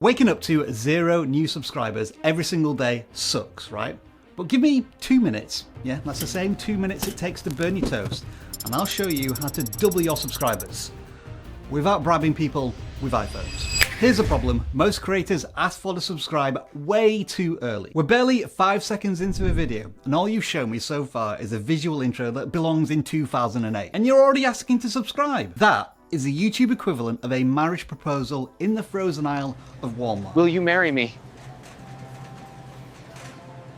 Waking up to 0 new subscribers every single day sucks, right? But give me 2 minutes, yeah, that's the same 2 minutes it takes to burn your toast, and I'll show you how to double your subscribers without bribing people with iPhones. Here's the problem, most creators ask for the subscribe way too early. We're barely 5 seconds into a video, and all you've shown me so far is a visual intro that belongs in 2008, and you're already asking to subscribe. That is the YouTube equivalent of a marriage proposal in the frozen aisle of Walmart. Will you marry me?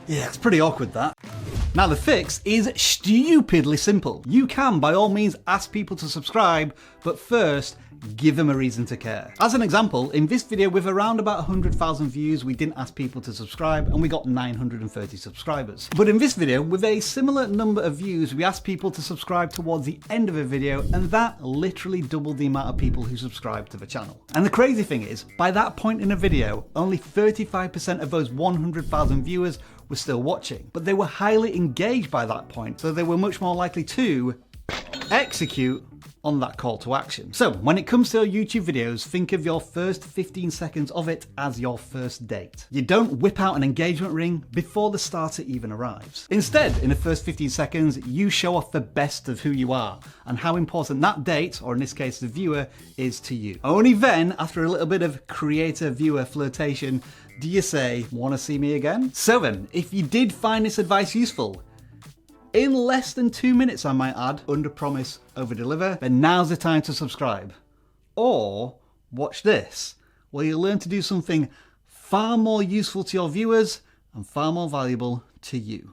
Yeah, it's pretty awkward, that. Now the fix is stupidly simple. You can by all means ask people to subscribe, but first give them a reason to care. As an example, in this video with around about 100,000 views, we didn't ask people to subscribe and we got 930 subscribers. But in this video, with a similar number of views, we asked people to subscribe towards the end of a video, and that literally doubled the amount of people who subscribed to the channel. And the crazy thing is, by that point in a video, only 35% of those 100,000 viewers were still watching, but they were highly engaged by that point, so they were much more likely to execute on that call to action. So when it comes to your YouTube videos, think of your first 15 seconds of it as your first date. You don't whip out an engagement ring before the starter even arrives. Instead, in the first 15 seconds, you show off the best of who you are and how important that date, or in this case the viewer, is to you. Only then, after a little bit of creator-viewer flirtation, do you say, "Wanna see me again?" So then, if you did find this advice useful, in less than 2 minutes I might add, under promise, over deliver, then now's the time to subscribe. Or, watch this, where you'll learn to do something far more useful to your viewers and far more valuable to you.